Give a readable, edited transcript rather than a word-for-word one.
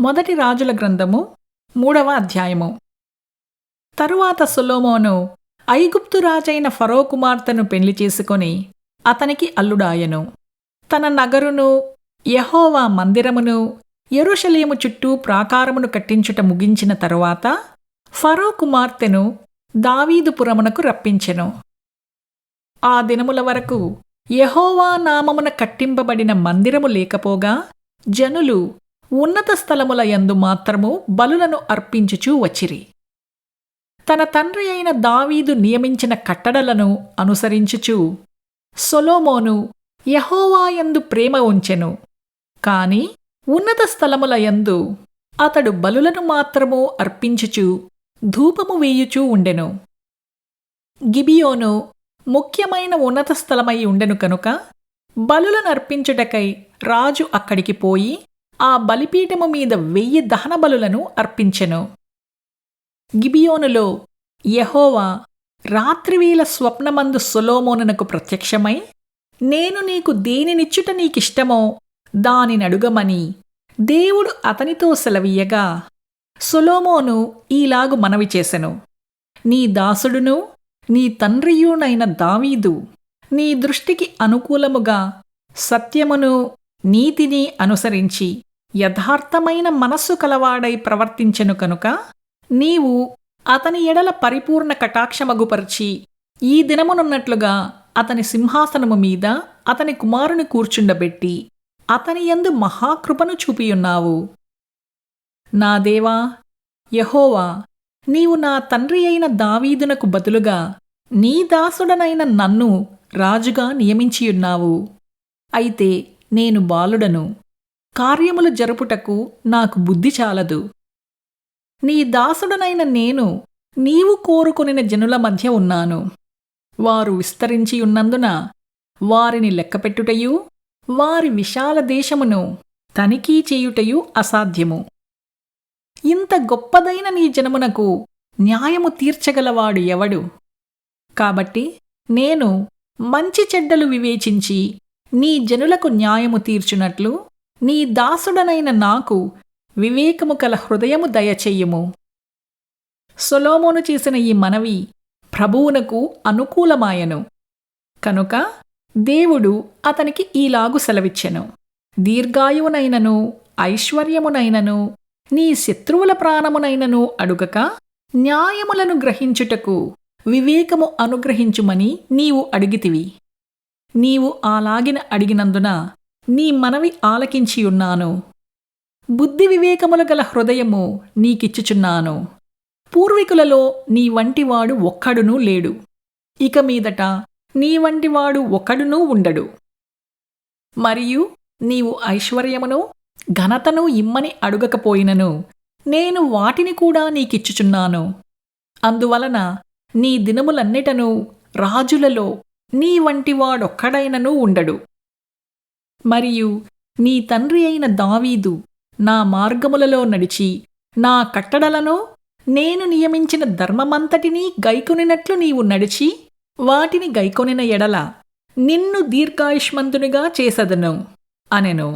మొదటి రాజుల గ్రంథము 3వ అధ్యాయము. తరువాత సొలొమోను ఐగుప్తు రాజైన ఫరో కుమార్తెను పెళ్లి చేసుకొని అతనికి అల్లుడాయెను. తన నగరును, యెహోవా మందిరమును, యెరూషలేము చుట్టూ ప్రాకారమును కట్టించుట ముగించిన తరువాత ఫరో కుమార్తెను దావీదుపురమునకు రప్పించెను. ఆ దినముల వరకు యెహోవా నామమున కట్టింపబడిన మందిరము లేకపోగా జనులు ఉన్నత స్థలముల యందు మాత్రము బలులను అర్పించుచూ వచ్చిరి. తన తండ్రి అయిన దావీదు నియమించిన కట్టడలను అనుసరించుచు సొలొమోను యెహోవా యందు ప్రేమ ఉంచెను. కాని ఉన్నత స్థలముల యందు అతడు బలులను మాత్రము అర్పించుచు ధూపము వేయుచూ ఉండెను. గిబియోను ముఖ్యమైన ఉన్నత స్థలమై ఉండెను కనుక బలులనర్పించుటకై రాజు అక్కడికి పోయి ఆ బలిపీఠము మీద 1000 దహన బలులను అర్పించెను. గిబియోనులో యెహోవా రాత్రివేళ స్వప్నమందు సొలొమోనునకు ప్రత్యక్షమై, నేను నీకు దేనినిచ్చుట నీకిష్టమో దానినడుగమని దేవుడు అతనితో సెలవీయగా, సొలొమోను ఈలాగు మనవి చేసెను: నీ దాసుడును నీ తండ్రియునైన దావీదు నీ దృష్టికి అనుకూలముగా సత్యమును నీతిని అనుసరించి యథార్థమైన మనస్సు కలవాడై ప్రవర్తించెను కనుక నీవు అతని ఎడల పరిపూర్ణ కటాక్షమగుపరిచి ఈ దినమునున్నట్లుగా అతని సింహాసనము మీద అతని కుమారుని కూర్చుండబెట్టి అతని యందు మహాకృపను చూపియున్నావు. నా దేవా యెహోవా, నీవు నా తండ్రి అయిన దావీదునకు బదులుగా నీ దాసుడనైన నన్ను రాజుగా నియమించియున్నావు. అయితే నేను బాలుడను, కార్యములు జరుపుటకు నాకు బుద్ధి చాలదు. నీ దాసుడనైన నేను నీవు కోరుకొనిన జనుల మధ్య ఉన్నాను. వారు విస్తరించియున్నందున వారిని లెక్కపెట్టుటయు వారి విశాల దేశమును తనిఖీ చేయుటయు అసాధ్యము. ఇంత గొప్పదైన నీ జనమునకు న్యాయము తీర్చగలవాడు ఎవడు? కాబట్టి నేను మంచి చెడ్డలు వివేచించి నీ జనులకు న్యాయము తీర్చునట్లు నీ దాసుడనైన నాకు వివేకము కల హృదయము దయచెయ్యుము. సొలొమోను చేసిన ఈ మనవి ప్రభువునకు అనుకూలమాయెను. కనుక దేవుడు అతనికి ఈలాగు సెలవిచ్చెను: దీర్ఘాయువునైనను ఐశ్వర్యమునైనను నీ శత్రువుల ప్రాణమునైనను అడుగక న్యాయములను గ్రహించుటకు వివేకము అనుగ్రహించుమని నీవు అడిగితివి. నీవు అలాగిన అడిగినందున నీ మనవి ఆలకించియున్నాను. బుద్ధి వివేకములు గల హృదయము నీకిచ్చుచున్నాను. పూర్వీకులలో నీ వంటివాడు ఒక్కడునూ లేడు, ఇక మీదట నీ వంటివాడు ఒకడునూ ఉండడు. మరియు నీవు ఐశ్వర్యమును ఘనతను ఇమ్మని అడుగకపోయినను నేను వాటిని కూడా నీకిచ్చుచున్నాను. అందువలన నీ దినములన్నిటనూ రాజులలో నీ వంటివాడొక్కడైననూ ఉండడు. మరియు నీ తండ్రి అయిన దావీదు నా మార్గములలో నడిచి నా కట్టడలను నేను నియమించిన ధర్మమంతటినీ గైకొనినట్లు నీవు నడిచి వాటిని గైకొనిన ఎడల నిన్ను దీర్ఘాయుష్మంతునిగా చేసెదను అనెను.